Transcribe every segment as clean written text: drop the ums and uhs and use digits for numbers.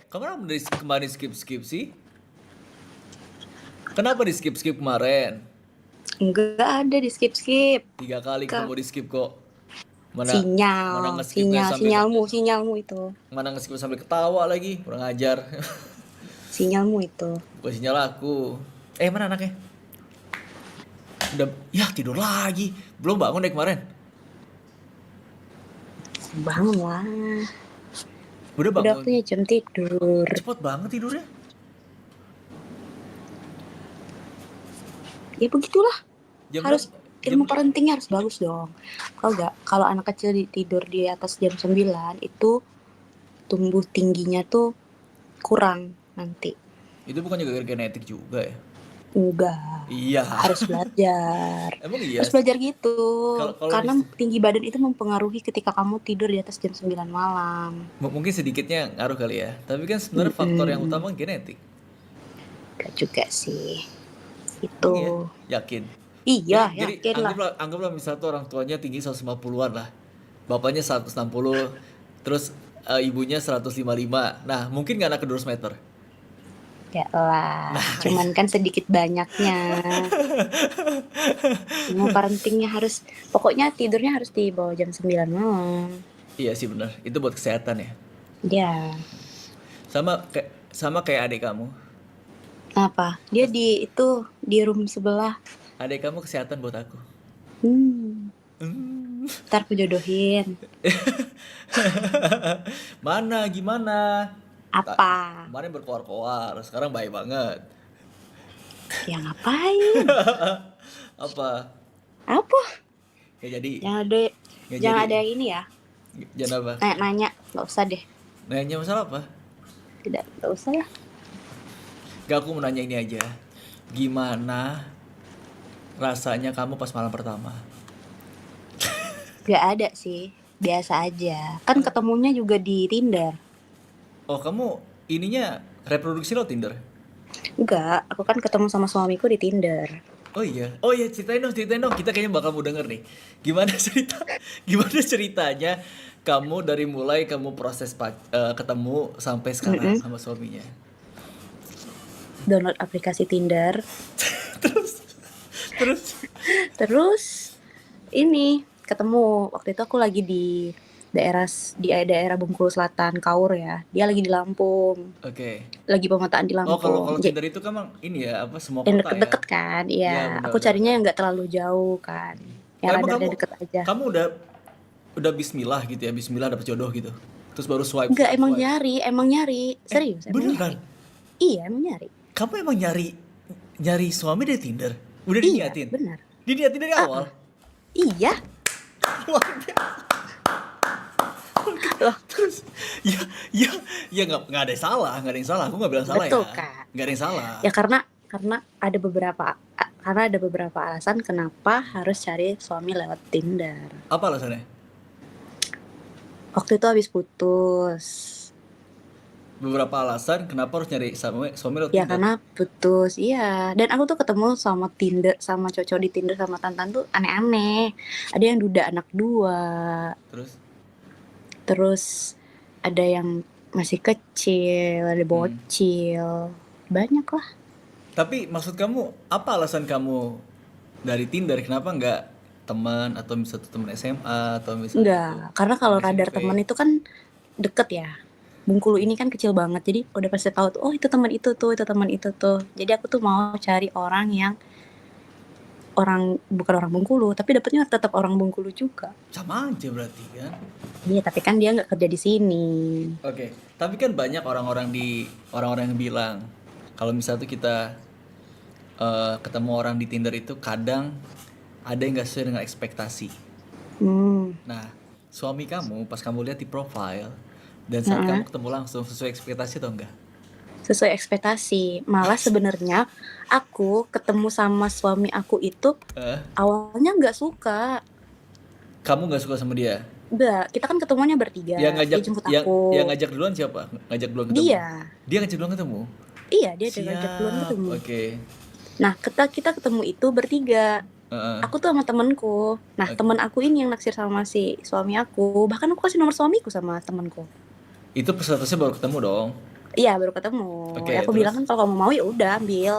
Kamu dari kemarin skip sih? Kenapa di skip kemarin? Enggak ada di skip-skip. 3 kali kamu di skip kok. Mana mana Sinyal, ngeskipnya sambil sinyalmu itu. mana ngeskip sambil ketawa lagi, kurang ajar. Sinyalmu itu. Bukan sinyal aku. Mana anaknya? Udah, ya tidur lagi. Belum bangun deh kemarin. Bangun lah. Udah Udah bangun. waktunya jam tidur. Cepet banget tidurnya. Ya begitulah. Jam Harus berapa? ilmu parentingnya harus bagus dong. Kalau anak kecil tidur di atas jam 9 itu tumbuh tingginya tuh kurang nanti. Itu bukan juga genetik juga ya? Enggak. Iya. Harus belajar. Emang iya. Harus belajar gitu. Kalau Karena tinggi badan itu mempengaruhi ketika kamu tidur di atas jam 9 malam. mungkin sedikitnya ngaruh kali ya. Tapi kan sebenarnya faktor yang utama genetik. Gak juga sih. Emang iya? Itu. Yakin? Iya, Jadi yakin lah. anggaplah misalnya tuh orang tuanya tinggi 150-an lah. Bapaknya 160, terus ibunya 155. Nah, mungkin nggak anak kedua meter. Ya lah, Nah, cuman kan sedikit banyaknya. Ilmu parentingnya harus, pokoknya tidurnya harus di bawah jam 9 malam. iya sih benar. Itu buat kesehatan ya. Ya, Sama kayak adik kamu. apa? Dia di room sebelah. Adik kamu kesehatan buat aku. Ntar aku jodohin. Mana gimana? Apa? Kemarin berkoar-koar, sekarang baik banget. Ya ngapain? Apa? Apa? Ya jadi, Jangan ada, ya jangan jadi. ada yang ini ya. Jangan apa? Nanya, nggak usah deh. Nanya masalah apa? Tidak, nggak usah lah. Gak, aku mau nanya ini aja. Gimana rasanya kamu pas malam pertama? Gak ada sih, biasa aja. Kan ketemunya juga di Tinder. Oh, kamu ininya reproduksi lo Tinder? Enggak, aku kan ketemu sama suamiku di Tinder. Oh iya, ceritain dong. Kita kayaknya bakal mau denger nih. Gimana gimana ceritanya kamu dari mulai kamu proses ketemu sampai sekarang sama suaminya? Download aplikasi Tinder. Terus, terus. Terus ini ketemu. Waktu itu aku lagi di daerah Bengkulu Selatan, Kaur ya. Dia lagi di Lampung. Oke. Lagi pemetaan di Oh, kalau Lampung. Tinder itu kan emang ini ya, apa semua Yang kota ya? deket-deket kan. Iya, Iya, benar aku benar carinya benar. yang nggak terlalu jauh kan. Yang Oh, emang radarnya deket aja. kamu udah bismillah gitu ya, bismillah dapet jodoh gitu. Terus baru swipe Enggak, swipe emang swipe. nyari. Serius, emang nyari. Beneran? Iya, emang nyari. Kamu emang nyari suami dari Tinder? Udah Iya, diniatin? benar. Diniatin dari awal? Iya. Luar biasa. Loh, Terus ya ya ya nggak ada yang salah. Aku nggak bilang salah ya. betul kan. Nggak ada yang salah. Ya karena ada beberapa alasan kenapa harus cari suami lewat Tinder. Apa alasannya? Waktu itu habis putus. Beberapa alasan kenapa harus nyari suami lewat Ya Tinder. karena putus, iya. Dan aku tuh ketemu sama cowok di Tinder sama Tantan tuh aneh-aneh. Ada yang duda anak 2. Terus Terus ada yang masih kecil, ada bocil. Banyak lah. tapi maksud kamu apa alasan kamu dari Tinder? Kenapa nggak teman atau misalnya teman SMA atau misalnya Enggak, karena kalau teman radar SMP? teman itu kan deket ya. Bengkulu ini kan kecil banget, jadi udah pasti tahu tuh, oh itu teman itu tuh. Jadi aku tuh mau cari orang yang bukan orang Bengkulu, tapi dapetnya tetap orang Bengkulu juga. Sama aja berarti kan? Iya, tapi kan dia nggak kerja di sini. Oke, tapi kan banyak orang-orang yang bilang kalau misalnya tuh kita ketemu orang di Tinder itu kadang ada yang nggak sesuai dengan ekspektasi. Nah, suami kamu pas kamu lihat di profile dan saat kamu ketemu langsung sesuai ekspektasi atau enggak? Sesuai ekspektasi. Malah sebenarnya aku ketemu sama suami aku itu Eh, awalnya nggak suka. Kamu nggak suka sama dia? Udah, kita kan ketemuannya bertiga. Yang Dia ngajak jemput yang aku. yang ngajak duluan siapa? Ngajak duluan ketemu? Dia. Dia ngajak duluan ketemu. Iya, dia ngajak duluan Siap. ketemu. Oke. Nah, kita ketemu itu bertiga. Heeh. Aku tuh sama temenku. Nah, temen aku ini yang naksir sama si suami aku. Bahkan aku kasih nomor suamiku sama temenku. Itu statusnya baru ketemu dong. Iya baru ketemu. Oke, Ya, aku terus? bilang kan kalau kamu mau ya udah ambil.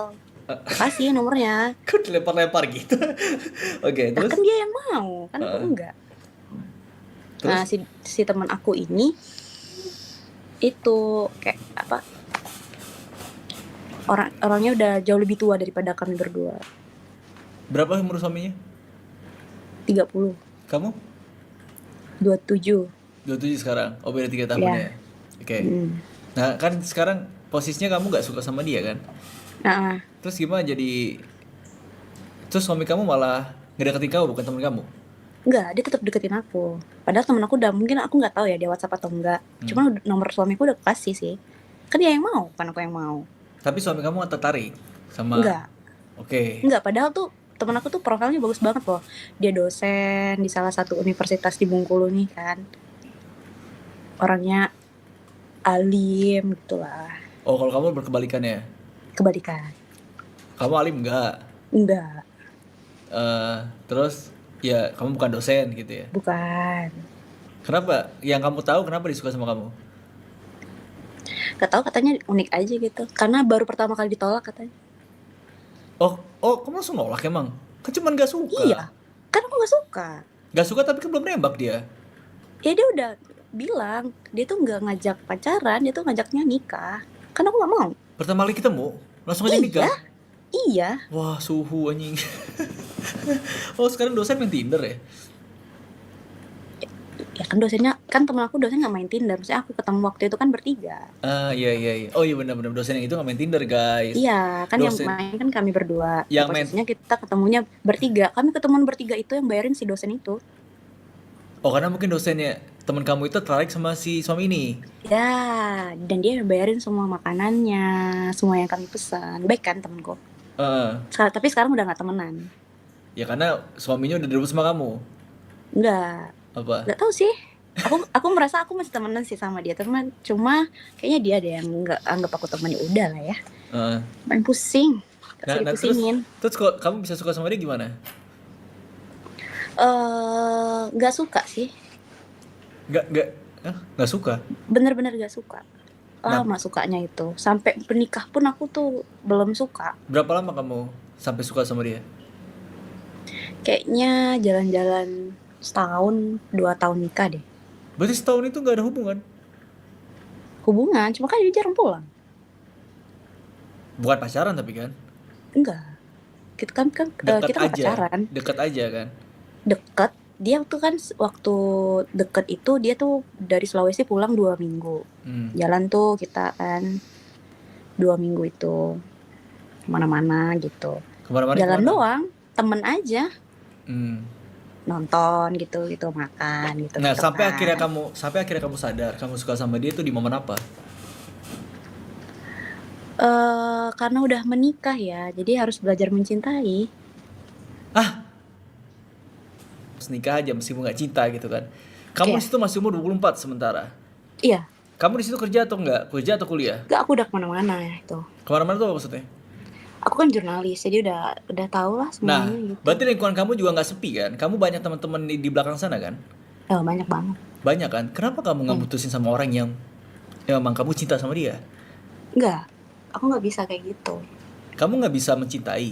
Aku kasih nomornya. Kok dilempar-lempar gitu? Oke, Nah terus? kan dia yang mau, kan aku Heeh. enggak. Nah Terus? si teman aku ini itu kayak apa? Orangnya udah jauh lebih tua daripada kami berdua. Berapa umur suaminya? 30, Kamu? 27. 27 sekarang. Oh, beda 3 tahun Ya. ya. Oke. Mm. Nah, kan sekarang posisinya kamu nggak suka sama dia kan? Nah, Terus gimana jadi terus suami kamu malah ngedeketin kamu bukan temen kamu? enggak, dia tetap deketin aku. Padahal temen aku udah mungkin aku nggak tahu ya dia WhatsApp atau enggak. Cuma nomor suamiku udah kasih sih. Kan dia yang mau, bukan aku yang mau. Tapi suami kamu nggak tertarik sama. Enggak, Oke. enggak. Padahal tuh temen aku tuh profilnya bagus banget loh. Dia dosen di salah satu universitas di Bengkulu nih kan. Orangnya alim gitu lah. Oh, kalau kamu berkebalikan ya. Kebalikan. Kamu alim nggak? Enggak, Eh, terus ya kamu bukan dosen gitu ya. bukan. Kenapa? Yang kamu tahu kenapa disuka sama kamu? Gak tahu katanya unik aja gitu. Karena baru pertama kali ditolak katanya. Kamu langsung nolak emang? Kan cuman gak suka. Iya, kan aku gak suka. Gak suka tapi kan belum nembak dia. Ya dia udah bilang dia tuh nggak ngajak pacaran, dia tuh ngajaknya nikah. Kan aku nggak mau. Pertama kali ketemu, langsung aja nikah. Iya, Wah, suhu anjing. Oh, sekarang dosen main Tinder ya? ya kan dosennya kan temen aku dosen nggak main Tinder. Maksudnya aku ketemu waktu itu kan bertiga. Ah, iya iya iya. Oh iya benar-benar dosen yang itu nggak main Tinder, guys. Iya, kan yang Dosen main kan kami berdua. Ya, yang main. posisinya kita ketemunya bertiga. Kami ketemuan bertiga itu yang bayarin si dosen itu. Oh, karena mungkin dosennya teman kamu itu tertarik sama si suami ini. Ya, dan dia bayarin semua makanannya, semua yang kami pesan. Baik kan temenku. Eh, Tapi sekarang udah nggak temenan. ya karena suaminya udah direbut sama kamu. Nggak, Apa? nggak tahu sih. Aku merasa aku masih temenan sih sama dia, teman. Cuma kayaknya dia ada yang nggak anggap aku teman, ya udah lah ya. Eh, Main pusing, nah, kasih nah terus dipusingin. terus kok kamu bisa suka sama dia gimana? Nggak suka sih, Nggak, nggak suka. bener-bener nggak suka. Nah, Lama sukanya itu, sampai menikah pun aku tuh belum suka. berapa lama kamu sampai suka sama dia? Kayaknya jalan-jalan setahun, 2 tahun nikah deh. Berarti setahun itu nggak ada hubungan? Hubungan, cuma kan dia jarang pulang. Bukan pacaran tapi kan? Enggak, Dekat kita nggak aja, pacaran. dekat aja kan? Deket, dia tuh kan waktu deket itu dia tuh dari Sulawesi pulang 2 minggu. Hmm. Jalan tuh kita kan 2 minggu itu kemana-mana gitu. Kemana-mana Jalan kemana? doang, temen aja, Hmm. nonton gitu makan gitu Nah, gitu sampai kan. akhirnya kamu sadar kamu suka sama dia itu di momen apa? Karena udah menikah ya, jadi harus belajar mencintai. Ah, harus nikah aja meskipun nggak cinta gitu kan? Kamu di Kayak, situ masih umur 24 sementara. iya, Kamu di situ kerja atau enggak? Kerja atau kuliah? gak aku udah kemana-mana ya itu. Kemana-mana tuh apa maksudnya? Aku kan jurnalis, jadi udah tahu lah Nah, semuanya gitu. berarti lingkungan kamu juga nggak sepi kan? Kamu banyak teman-teman di belakang sana kan? Oh, banyak banget. Banyak kan? Kenapa kamu nggak Hmm. mutusin sama orang yang memang kamu cinta sama dia? Enggak, aku nggak bisa kayak gitu. Kamu nggak bisa mencintai,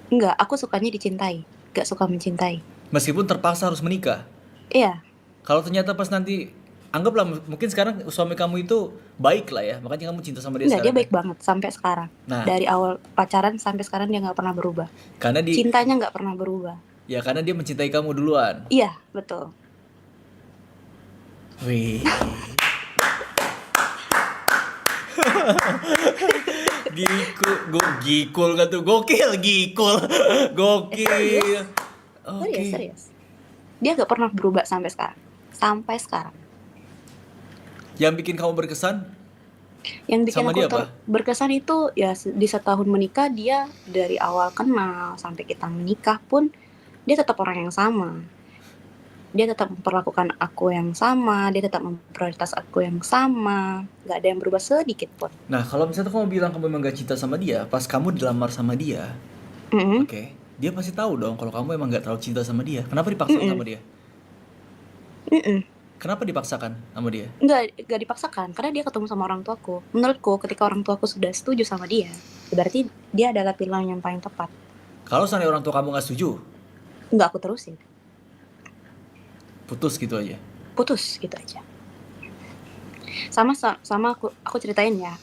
Enggak, aku sukanya dicintai, gak suka mencintai. meskipun terpaksa harus menikah. Iya, Kalau ternyata pas nanti, anggaplah mungkin sekarang suami kamu itu baik lah ya, makanya kamu cinta sama dia enggak, dia sekarang kan? baik banget sampai sekarang. Nah, Dari awal pacaran sampai sekarang dia nggak pernah berubah. karena Cintanya nggak pernah berubah. karena dia mencintai kamu duluan. Iya, betul. Wih, gikul kan tuh, gokil, gokil. Serius, Oke. serius. Dia nggak pernah berubah sampai sekarang. Sampai sekarang. Yang bikin kamu berkesan Yang bikin sama aku dia apa? berkesan itu ya di setahun menikah dia dari awal kenal sampai kita menikah pun dia tetap orang yang sama. Dia tetap memperlakukan aku yang sama, dia tetap memprioritas aku yang sama, nggak ada yang berubah sedikit pun. Nah, kalau misalnya kamu bilang kamu emang gak cinta sama dia, pas kamu dilamar sama dia, Mm-mm, oke, dia pasti tahu dong kalau kamu emang gak terlalu cinta sama dia. Kenapa dipaksain mm-mm, sama dia? mm-mm. Kenapa dipaksakan sama dia? Nggak dipaksakan, karena dia ketemu sama orang tuaku. Menurutku ketika orang tuaku sudah setuju sama dia, berarti dia adalah pilihan yang paling tepat. Kalau seandainya orang tua kamu nggak setuju, Nggak aku terusin, putus gitu aja. putus gitu aja. Sama aku ceritain ya,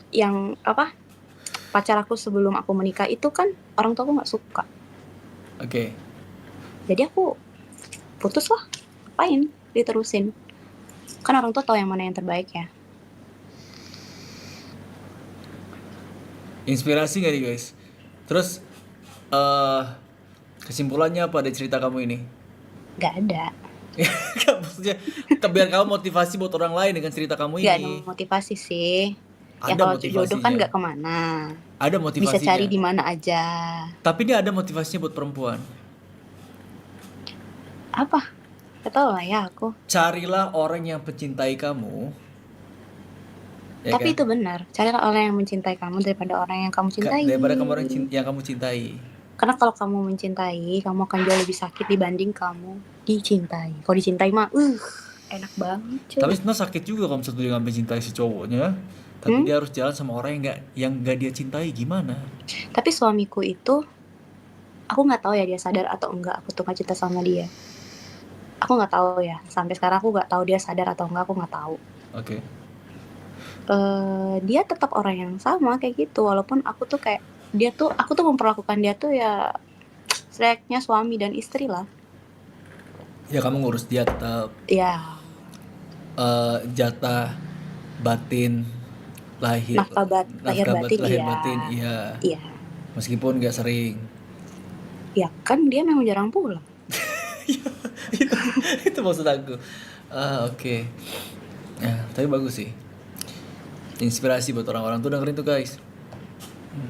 yang apa, pacar aku sebelum aku menikah itu kan orang tuaku nggak suka. Oke. Jadi aku putus lah, ngapain diterusin, kan orang tua tahu yang mana yang terbaik ya. Inspirasi nggak nih guys? Terus eh kesimpulannya apa dari cerita kamu ini? Nggak ada, Nggak, maksudnya biar kamu motivasi buat orang lain dengan cerita kamu nggak ada ini. motivasi sih. Ya Ada kalau jodoh kan motivasinya. nggak kemana, Ada bisa cari motivasinya. di mana aja. Tapi ini ada motivasinya buat perempuan. Apa? Gak tau lah ya aku. Carilah orang yang mencintai kamu. Ya Tapi kan? itu benar. Carilah orang yang mencintai kamu daripada orang yang kamu cintai. Daripada kamu orang yang kamu cintai. Karena kalau kamu mencintai, kamu akan jauh lebih sakit dibanding kamu dicintai. Kalau dicintai mah, enak banget cuy. Tapi sebenarnya sakit juga kalau misalnya dia nggak mencintai si cowoknya. Tapi dia harus jalan sama orang yang nggak dia cintai, gimana? Tapi suamiku itu, aku nggak tahu ya dia sadar atau enggak aku tuh nggak cinta sama dia. Aku nggak tahu ya. Sampai sekarang aku nggak tahu dia sadar atau enggak, aku nggak tahu. Oke. Dia tetap orang yang sama kayak gitu, walaupun aku tuh kayak aku tuh memperlakukan dia tuh ya layaknya suami dan istri lah. Ya kamu ngurus dia tetap. Ya, Jatah batin lahir lahir batin, lahir iya. batin iya. Iya. Meskipun nggak sering. Ya kan dia memang jarang pulang. Itu maksud aku. Oke. Ya, tapi bagus sih. Inspirasi buat orang-orang tuh dengerin tuh guys.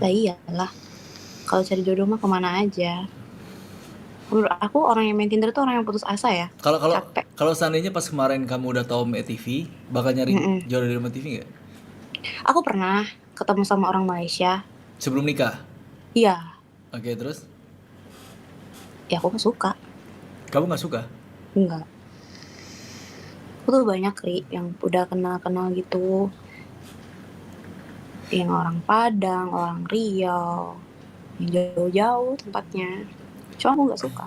Lah iyalah. Kalau cari jodoh mah kemana aja. Menurut aku orang yang main Tinder tuh orang yang putus asa ya. Capek. Kalau seandainya pas kemarin kamu udah tahu Met TV, bakal nyari jodoh dari Met TV nggak? Aku pernah ketemu sama orang Malaysia. Sebelum nikah? Iya. Oke, terus? Ya aku gak suka. Kamu nggak suka? Enggak. Aku tuh banyak yang udah kenal-kenal gitu. Yang orang Padang, orang Riau, yang jauh-jauh tempatnya. Cuma aku gak suka.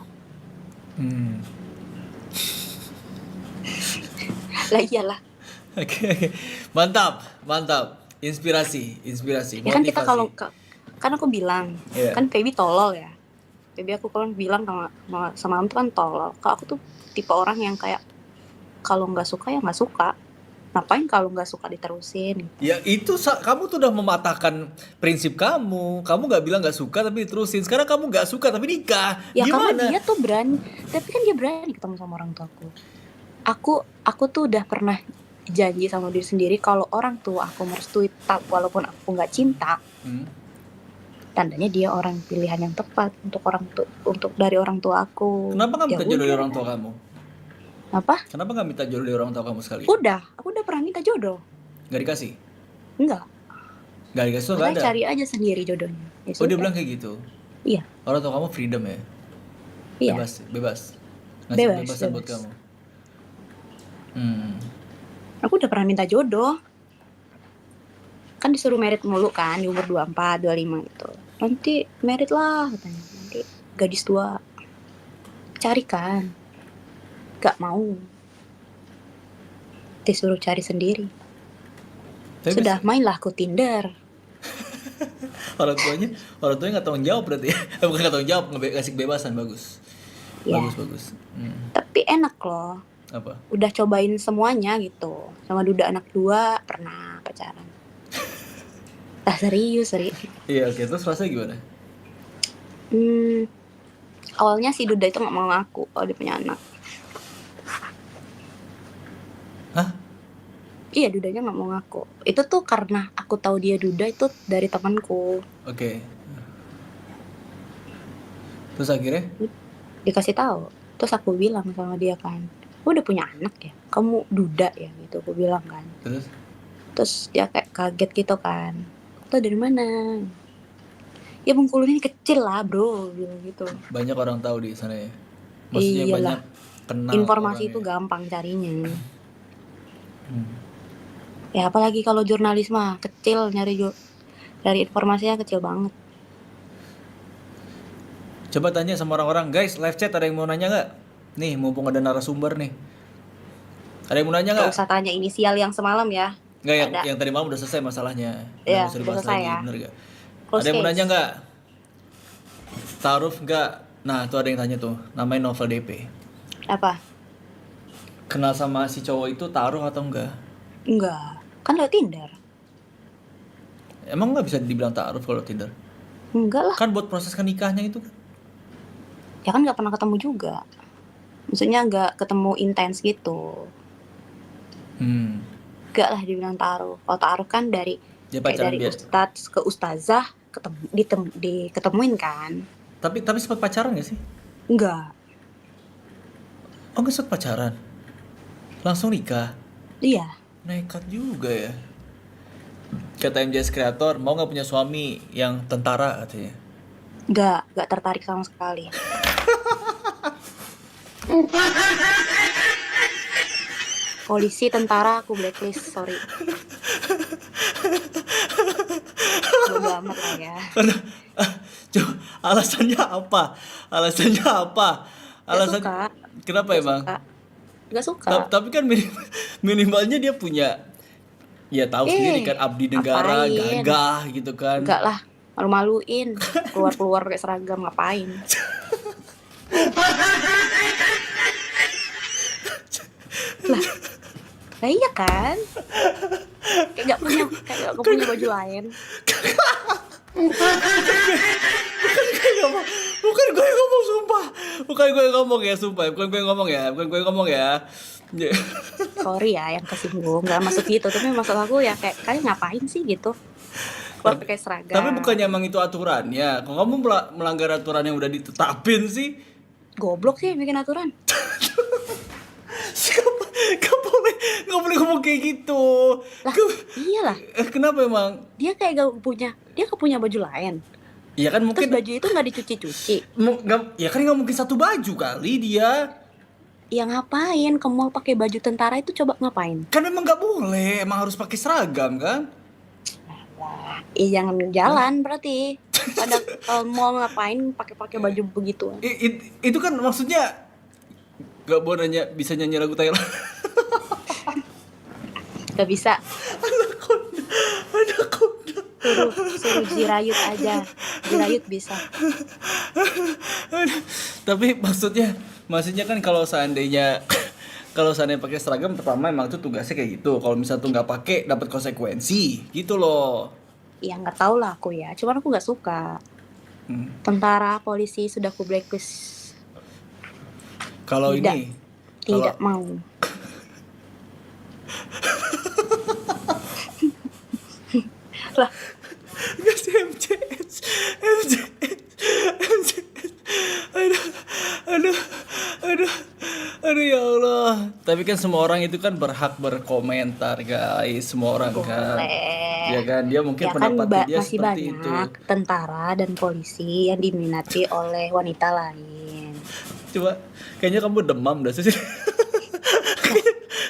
Lah iyalah. Oke. Mantap. Inspirasi, Ya kan kita kalau kan aku bilang, kan Feby tolol ya. Feby aku kan bilang sama kamu tuh kan tolol. Kalau aku tuh tipe orang yang kayak kalau nggak suka ya nggak suka. Ngapain kalau nggak suka diterusin? Ya itu kamu tuh udah mematahkan prinsip kamu. Kamu nggak bilang nggak suka tapi diterusin. Sekarang kamu nggak suka tapi nikah. Ya gimana? Karena dia tuh berani. Tapi kan dia berani ketemu sama orang tuaku. Aku tuh udah pernah janji sama diri sendiri kalau orang tua aku merestui walaupun aku nggak cinta. Tandanya dia orang pilihan yang tepat untuk dari orang tua aku. Kenapa nggak minta jodoh dari orang tua kamu? Apa? Kenapa nggak minta jodoh dari orang tua kamu sekali? Aku udah pernah minta jodoh. Nggak dikasih? Enggak. Nggak dikasih tuh nggak ada? Cari aja sendiri jodohnya. Ya, oh dia bilang kayak gitu? Iya. Orang tua kamu freedom ya? Iya. Bebas. Ngasih kebebasan buat kamu. Aku udah pernah minta jodoh. Kan disuruh merit mulu kan di umur 24, 25 gitu. Nanti merit lah katanya. Nanti gadis tua. Carikan. Gak mau. Disuruh cari sendiri. Tapi sudah mainlah aku Tinder. orang tuanya nggak tanggung jawab berarti ya. Bukan nggak tanggung jawab, ngasih kebebasan. Bagus. Ya. Bagus. Tapi enak loh. Apa? Udah cobain semuanya gitu. Sama duda anak 2 pernah pacaran. Serius. Iya oke. Terus rasanya gimana? Awalnya si duda itu gak mau ngaku kalau dia punya anak. Hah? Iya, dudanya gak mau ngaku. Itu tuh karena aku tahu dia duda itu dari temanku. Oke. Terus akhirnya? Dikasih tahu. Terus aku bilang sama dia kan, udah punya anak ya? Kamu duda ya? Gitu aku bilang kan. Terus dia kayak kaget gitu kan. Tahu dari mana? Ya Bengkulu ini kecil lah bro, bilang gitu. Banyak orang tahu di sana ya. Maksudnya iyalah. Banyak kenal. Informasi itu gampang carinya. Ya apalagi kalau jurnalis mah kecil, dari informasinya kecil banget. Coba tanya sama orang-orang, guys, live chat ada yang mau nanya nggak? Nih, mumpung ada narasumber nih. Ada yang mau nanya Gak nggak? usah tanya inisial yang semalam ya. Nggak, Gak yang ada. yang tadi malam udah selesai masalahnya. Udah Ya nggak usah udah dibahas selesai lagi, ya. bener gak? Ada Close yang mau nanya case. nggak? Taruh nggak? Nah, tuh ada yang tanya tuh, namanya Novel DP. Apa? Kenal sama si cowok itu taruh atau enggak? Enggak. Kan lewat Tinder. Emang nggak bisa dibilang taruh kalau Tinder? Enggak lah. Kan buat proses nikahnya itu kan. Ya kan gak pernah ketemu juga. Maksudnya gak ketemu intens gitu. Enggak lah dibilang taruh. Kalau taruh kan dari Dia kayak pacaran dari biasa. ustadz ke ustazah diketemuin kan. Tapi sempat pacaran gak sih? Enggak. Oh, nggak sempat pacaran. Langsung nikah. Iya. Nekat juga ya. Kata MJS Creator, mau nggak punya suami yang tentara katanya. Enggak tertarik sama sekali. Polisi, tentara, aku blacklist, sorry. Bodo amat lah ya. Coba alasannya apa? Alasannya apa? Alasan suka. kenapa Gak emang? suka. Gak suka. Tapi kan minimalnya dia punya, ya tahu sendiri kan, abdi negara, ngapain? gagah gitu kan. Enggak lah, malu-maluin. Keluar pakai seragam ngapain? Lah iya kan? Kayak gak punya baju lain. Bukan gue yang ngomong, sumpah. Bukan gue yang ngomong ya, sumpah. Bukan gue yang ngomong ya. Sorry ya yang kesinggung, gak maksud gitu. Tapi maksud aku ya kayak kalian ngapain sih gitu? Keluar pakai seragam. Tapi bukannya emang itu aturannya? Kok kamu melanggar aturan yang udah ditetapin sih? Goblok sih yang bikin aturan. Gak boleh ngomong kayak gitu. Lah, iyalah. Kenapa emang? Dia kayak gak punya baju lain. Ya kan mungkin. Terus baju itu gak dicuci-cuci. Ya kan nggak mungkin satu baju kali dia. Ya ngapain ke mall pakai baju tentara itu, coba ngapain? Kan emang nggak boleh, emang harus pakai seragam kan? Jangan jalan berarti. Pada mall ngapain pakai baju begitu? Itu kan maksudnya nggak boleh bisa nyanyi lagu Thailand. Gak bisa. Anaconda. Suruh Jirayut aja. Jirayut bisa. Tapi maksudnya kan kalau seandainya pakai seragam, pertama emang itu tugasnya kayak gitu. Kalau misalnya tuh nggak pakai, dapat konsekuensi gitu loh. Ya nggak tahu lah aku ya. Cuman aku nggak suka. Tentara, polisi sudah aku blacklist. Kalau Tidak mau. Lah, nggak sih MJS. Aduh ya Allah. Tapi kan semua orang itu kan berhak berkomentar, guys. Semua orang kan. Ya kan, dia mungkin ya kan pendapatnya dia masih seperti itu. banyak tentara dan polisi yang diminati oleh wanita lain. Coba, kayaknya kamu demam dah sih.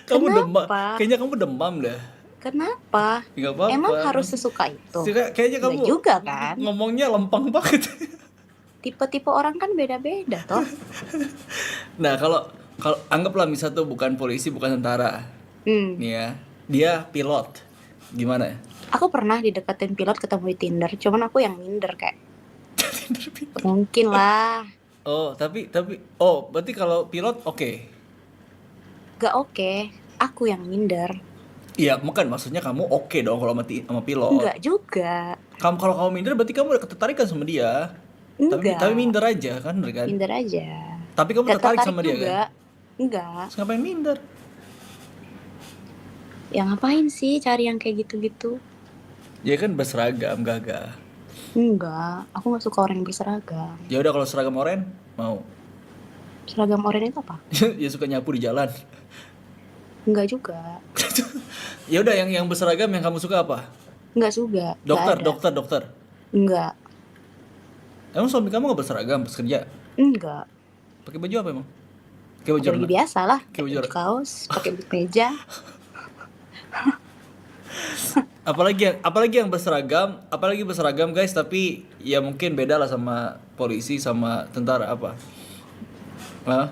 Kayaknya kamu demam dah. Kenapa? Gak apa-apa. Emang harus sesuka itu? Kayaknya kamu Nggak juga kan? ngomongnya lempeng banget. Tipe-tipe orang kan beda-beda toh. Nah, kalau anggaplah misal tuh bukan polisi, bukan tentara. Nih ya, dia pilot. Gimana? Aku pernah dideketin pilot, ketemu di Tinder. Cuman aku yang minder kayak. Mungkin lah. Oh, tapi berarti kalau pilot oke. Gak oke. Aku yang minder. Iya, bukan maksudnya kamu oke dong kalau sama pilot. Enggak juga. Kalau kamu minder berarti kamu ada ketertarikan sama dia. Enggak. Tapi minder aja kan, bener kan? Minder aja. Tapi kamu tertarik sama dia juga. kan? Enggak. Terus ngapain minder? Ya ngapain sih cari yang kayak gitu-gitu? Ya kan berseragam, gagah. Enggak, aku nggak suka orang yang berseragam. Ya udah, kalau seragam oranye mau. Seragam oranye itu apa? Ya suka nyapu di jalan. Enggak juga. Ya udah, yang berseragam yang kamu suka apa? Enggak juga. Dokter. Enggak. Emang suami kamu gak berseragam pas kerja? Enggak. Pakai baju apa emang? Pakai baju Pakai baju biasa lah. Pakai baju Pakai kaos, pakai meja. apalagi yang berseragam guys, tapi ya mungkin beda lah sama polisi sama tentara apa. Hah?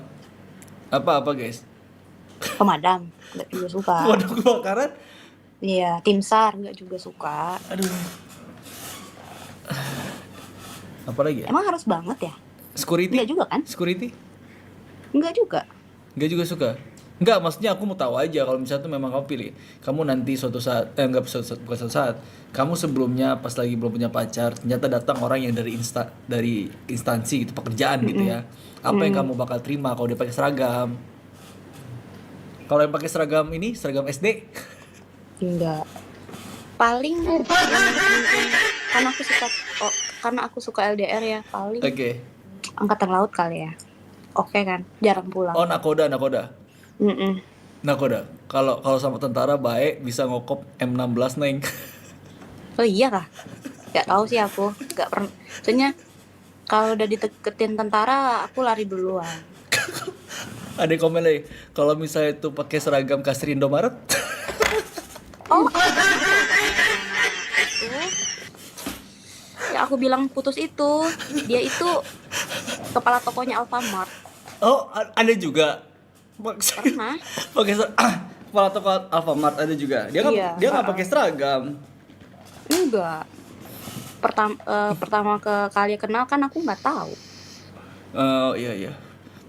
Apa guys? Pemadam nggak juga suka. Waduh, kebakaran. Iya, tim SAR nggak juga suka. Aduh. Apalagi ya? Emang harus banget ya? Security? Nggak juga kan? Security? Nggak juga. Nggak juga suka. Enggak, maksudnya aku mau tahu aja kalau misalnya tuh memang kamu pilih. Kamu nanti suatu saat enggak bukan suatu saat. Kamu sebelumnya pas lagi belum punya pacar, ternyata datang orang yang dari instansi gitu, pekerjaan gitu ya. Apa yang kamu bakal terima kalau dia pakai seragam? Kalau yang pakai seragam ini, seragam SD? Enggak. Paling yang mungkin karena aku suka LDR ya, paling Oke. angkatan laut kali ya. Oke kan, jarang pulang. Oh, nakoda. Mm-mm. Nakoda. Kalau sama tentara baik bisa ngokop M16 neng. Oh iya kah? Gak tahu sih aku, gak pernah. Soalnya kalau udah diteketin tentara, aku lari duluan. Ada yang komen lagi, kalau misalnya itu pakai seragam kasir Indomaret. Oh, itu ya aku bilang putus itu, dia itu kepala tokonya Alfamart. Oh, ada juga. Pernah? Pakai kepala toko Alfamart ada juga. Dia nggak Iya, nggak pakai seragam. Enggak. Pertama kali kenal kan aku nggak tahu. Oh iya.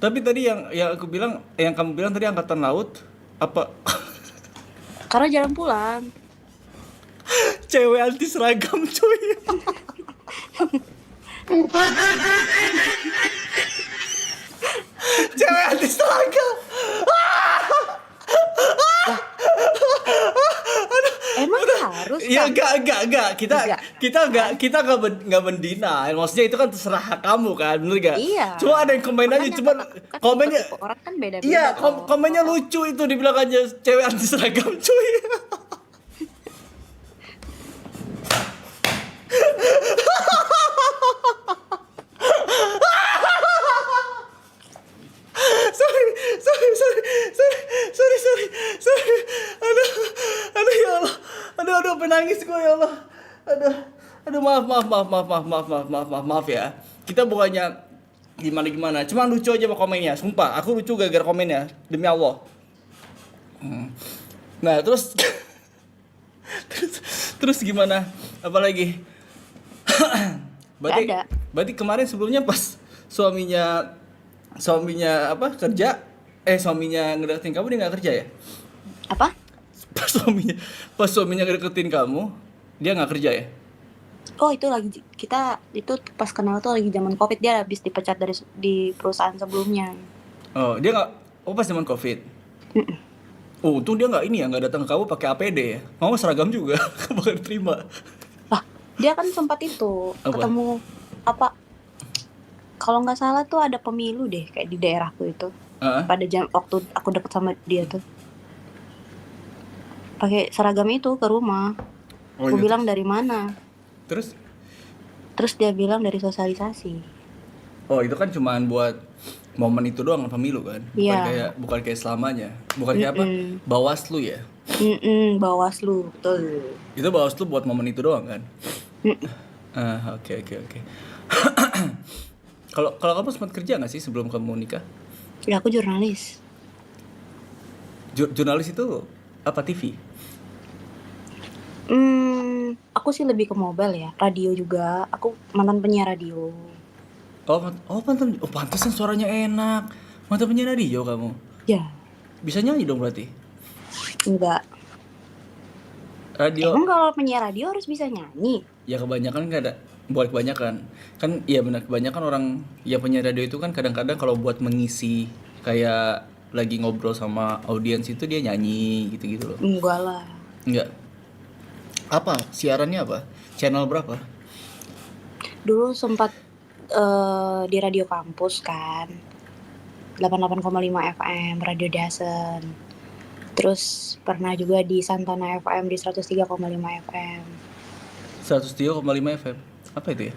Tapi tadi yang aku bilang, yang kamu bilang tadi angkatan laut apa? Karena jarang pulang. Cewek anti seragam cuy. Cewek anti seragam. Emang harus Ya kan? enggak. Kita enggak mendina. Maksudnya itu kan terserah kamu kan, bener enggak? Iya. Cuma ada yang komen aja, Makanya cuman kan komennya tipe-tipe orang kan beda-beda. iya, toh. komennya lucu itu dibilang aja cewek anti seragam cuy. sorry. Aduh ya Allah. Aduh penangis gue ya Allah. Aduh maaf ya. Kita bukannya gimana. Cuma lucu aja sama komennya. Sumpah, aku lucu gara-gara komennya. Demi Allah. Nah, terus terus gimana? Apalagi? Nggak ada. Berarti kemarin sebelumnya pas suaminya apa kerja, suaminya ngedeketin kamu dia nggak kerja ya? Apa? Pas suaminya ngedeketin kamu dia nggak kerja ya? Oh, itu pas kenal tuh lagi zaman Covid, dia habis dipecat di perusahaan sebelumnya. Oh dia nggak, pas zaman COVID. Oh untung dia nggak nggak datang ke kamu pakai APD ya? Kamu seragam juga, bakal diterima. Lah, dia kan sempat itu Apa? ketemu apa? Kalau nggak salah tuh ada pemilu deh kayak di daerahku itu. Pada waktu aku deket sama dia tuh. Pakai seragam itu ke rumah. Oh, Aku iya. bilang dari mana? Terus Dia bilang dari sosialisasi. oh itu kan cuman buat momen itu doang pemilu kan? Iya. Bukan kayak selamanya. Bukan kayak apa? Bawaslu ya? Bawaslu, betul. Itu Bawaslu buat momen itu doang kan? Oke. Kalau kamu sempat kerja nggak sih sebelum kamu nikah? Ya aku jurnalis. Jurnalis itu apa, TV? Aku sih lebih ke mobile ya, radio juga. Aku mantan penyiar radio. Pantesan suaranya enak. Mantan penyiar radio kamu. Ya, Bisa nyanyi dong berarti? enggak. Radio. Emang kalau penyiar radio harus bisa nyanyi? Ya kebanyakan nggak ada. Buat kebanyakan. Kan iya benar, kebanyakan orang yang penyiar radio itu kan kadang-kadang kalau buat mengisi kayak lagi ngobrol sama audiens itu dia nyanyi gitu-gitu loh. Enggak lah. Enggak. Apa? Siarannya apa? Channel berapa? Dulu sempat di radio kampus kan. 88,5 FM, Radio Dasen. Terus pernah juga di Santana FM di 103,5 FM. 103,5 FM. Apa itu ya?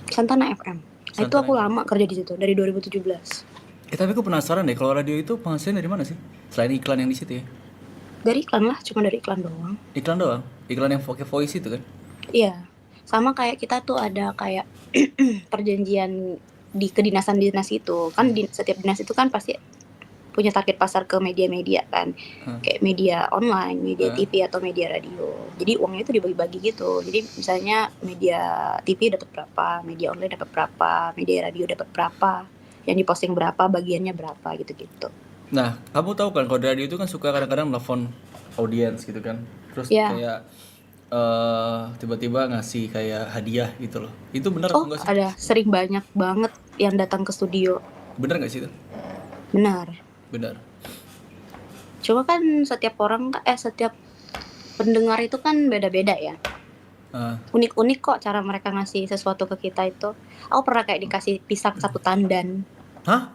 Santana FM. Itu Santana aku lama kerja di situ dari 2017. Tapi aku penasaran deh, kalau radio itu penghasilan dari mana sih? Selain iklan yang di situ ya? Dari iklan lah, cuma dari iklan doang. Iklan doang. Iklan yang pakai voice itu kan. Iya, sama kayak kita tuh ada kayak perjanjian di kedinasan dinas itu kan, setiap dinas itu kan pasti punya target pasar ke media-media kan, kayak media online, media TV atau media radio. Jadi uangnya itu dibagi-bagi gitu. Jadi misalnya media TV dapat berapa, media online dapat berapa, media radio dapat berapa, yang diposting berapa, bagiannya berapa gitu-gitu. Nah, kamu tahu kan kalau di radio itu kan suka kadang-kadang nelfon audiens gitu kan. Terus Ya. kayak tiba-tiba ngasih kayak hadiah gitu loh. Itu benar Oh, atau enggak sih? ada sering banyak banget yang datang ke studio. Benar nggak sih itu? Benar. Benar. Cuma kan setiap pendengar itu kan beda-beda ya. Unik-unik kok cara mereka ngasih sesuatu ke kita itu. Aku pernah kayak dikasih pisang 1 tandan. Hah?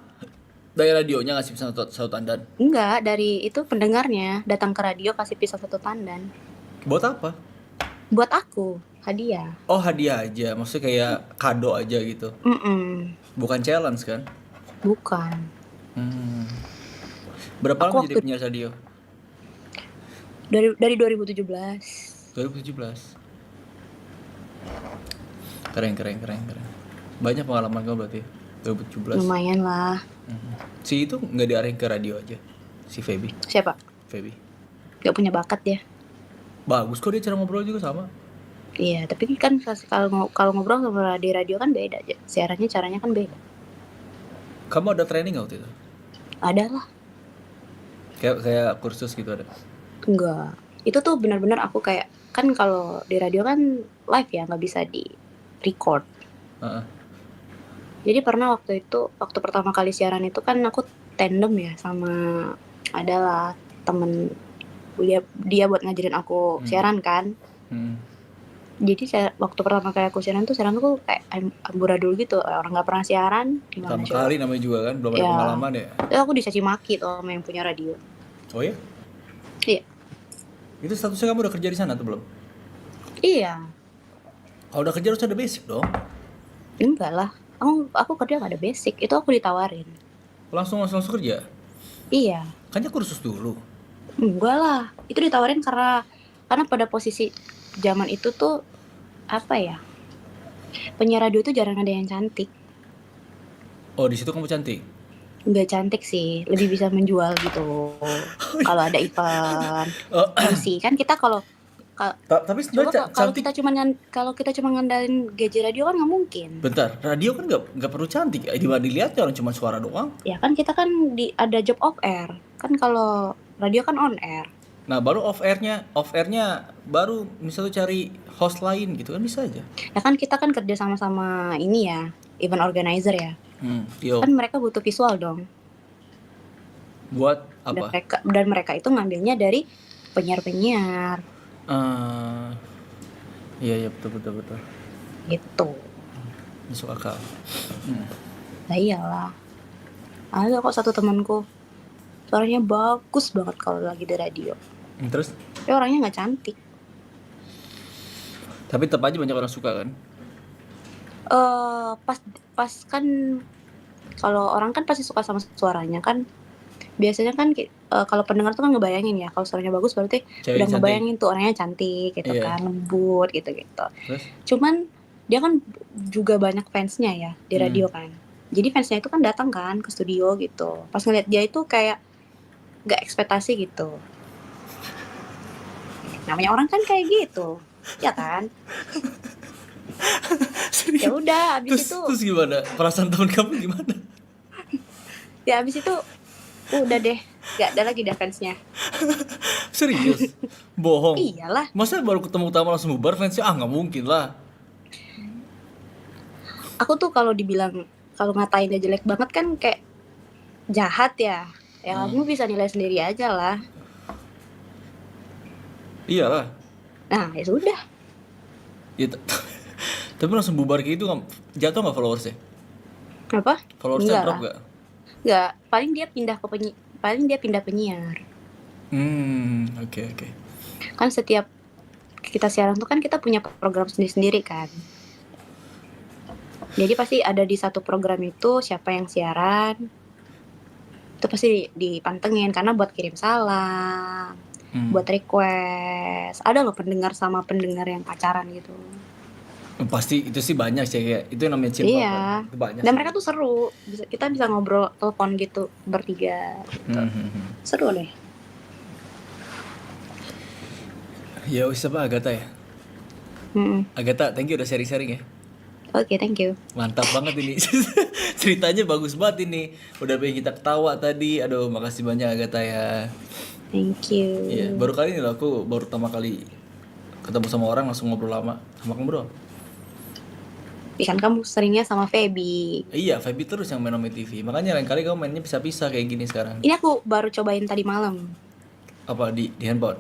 Dari radionya ngasih pisang satu tandan? Enggak, dari itu pendengarnya datang ke radio kasih pisang 1 tandan. Buat apa? Buat aku, hadiah. Oh, hadiah aja. Maksudnya kayak kado aja gitu. Bukan challenge kan? Bukan. Berapa Aku lama jadi penyiar radio? Dari 2017. 2017. Keren. Banyak pengalaman kamu berarti 2017. Lumayan lah. Si itu nggak diarahin ke radio aja, si Feby. Siapa? Feby. Gak punya bakat dia. Bagus kok dia cara ngobrol juga sama. Iya, tapi kan kalau ngobrol sama di radio kan beda aja. Siarannya caranya kan beda. Kamu ada training nggak waktu itu? Ada lah. Kayak kursus gitu ada? Enggak. Itu tuh benar-benar aku kayak, kan kalau di radio kan live ya, nggak bisa di record. Jadi pernah waktu pertama kali siaran itu kan aku tandem ya sama adalah temen dia buat ngajarin aku siaran kan. Jadi waktu pertama kali aku siaran tuh kayak amburadul gitu, orang nggak pernah siaran. Pertama kali namanya juga kan, belum ada pengalaman ya. Itu aku dicaci maki tuh sama yang punya radio. Oh ya? Iya. Itu statusnya kamu udah kerja di sana atau belum? Iya. Kalau udah kerja harus ada basic dong. Enggak lah, aku kerja nggak ada basic, itu aku ditawarin. Langsung kerja? Iya. Kan kursus dulu. Enggak lah, itu ditawarin karena pada posisi zaman itu tuh apa ya, penyiar radio itu jarang ada yang cantik. Oh, di situ kamu cantik? Nggak cantik sih, lebih bisa menjual gitu. Kalau ada event MC kan kita tapi sebenarnya kalau kita cuma ngandalin gaji radio kan nggak mungkin. Bentar, radio kan nggak perlu cantik. Di mana dilihatnya orang cuma suara doang. Ya kan kita kan ada job off air. Kan kalau radio kan on air. Nah, baru off airnya baru misalnya cari host lain gitu kan bisa aja. Ya kan kita kan kerja sama-sama ini ya, event organizer ya. Kan mereka butuh visual dong. Buat apa? Dan mereka itu ngambilnya dari penyiar-penyiar. Iya betul. Gitu. Masuk akal. Nah iyalah. Ada kok satu temanku, suaranya bagus banget kalau lagi di radio. Terus? Tapi orangnya nggak cantik. Tapi tetap aja banyak orang suka kan? Pas kan kalau orang kan pasti suka sama suaranya kan. Biasanya kan kalau pendengar tuh kan ngebayangin ya, kalau suaranya bagus berarti cewek udah cantik. Ngebayangin tuh orangnya cantik gitu kan, lembut gitu. Terus? Cuman dia kan juga banyak fansnya ya di radio kan. Jadi fansnya itu kan datang kan ke studio gitu. Pas ngeliat dia itu kayak gak ekspektasi gitu. Namanya orang kan kayak gitu, ya kan? Ya udah, abis itu. Terus gimana? Perasaan teman kamu gimana? Ya abis itu udah deh, gak ada lagi dah fansnya. Serius? Bohong? Iyalah. Masa baru ketemu utama langsung bubar fansnya? Nggak mungkin lah. Aku tuh kalau ngatain dia jelek banget kan kayak jahat ya. Ya kamu bisa nilai sendiri aja lah. Iyalah. Nah ya sudah. Ya, tapi langsung bubar kayak itu jatuh nggak followersnya? Apa? Followersnya drop nggak? Nggak, paling dia pindah penyiar. Oke. Kan setiap kita siaran tuh kan kita punya program sendiri-sendiri kan. Jadi pasti ada di satu program itu siapa yang siaran, itu pasti dipantengin karena buat kirim salam, buat request. Ada loh pendengar sama pendengar yang pacaran gitu. Pasti itu sih banyak sih, kayak itu yang namanya cinlok Iya. kan. Itu banyak Dan sih. mereka tuh seru. Kita bisa ngobrol telepon gitu bertiga gitu. Seru deh. Ya wis apa Agatha ya? Mm-mm. Agatha, thank you udah sharing-sharing ya. Oke, thank you. Mantap banget ini. Ceritanya bagus banget ini. Udah bikin kita ketawa tadi. Aduh, makasih banyak Agatha ya. Thank you. Iya, baru kali ini loh aku baru pertama kali ketemu sama orang langsung ngobrol lama sama kamu bro. Kan kamu seringnya sama Feby. Iya, Feby terus yang main Ome TV. Makanya lain kali kamu mainnya pisah-pisah kayak gini sekarang. Ini aku baru cobain tadi malam. Apa di handphone?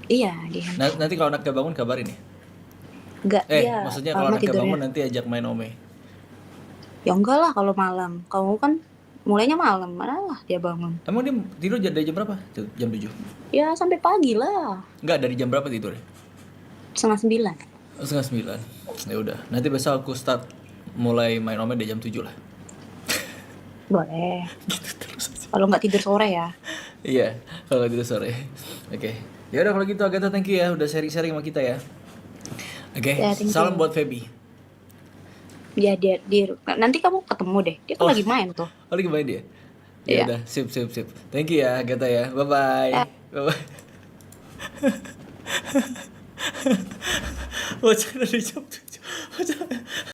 Iya, dia. Nanti kalau anaknya bangun kabarin ya. Enggak, dia Maksudnya kalau lama anaknya tidurnya. bangun nanti ajak main Ome. Ya enggak lah kalau malam. Kamu kan mulainya malam, mana lah dia bangun. Emang dia tidur dari jam berapa? Jam 7. Ya sampai pagi lah. Enggak, dari jam berapa tidur? 8:30. Setengah 9. Ya udah, nanti besok aku start mulai main Ome dari jam 7 lah. Boleh. Gitu terus aja. Kalau nggak tidur sore ya. Iya, kalau gitu sore. Oke. Ya udah kalau gitu Agatha, thank you ya udah sharing-sharing sama kita ya. Oke, Ya, thank salam you. buat Feby. Ya dia nanti kamu ketemu deh. Dia tuh Oh. lagi main tuh. Oh, lagi main dia? Ya Iya. udah, sip. Thank you ya Agatha ya. Bye bye. Ya. Bye bye. Wah, jangan dari jam 7.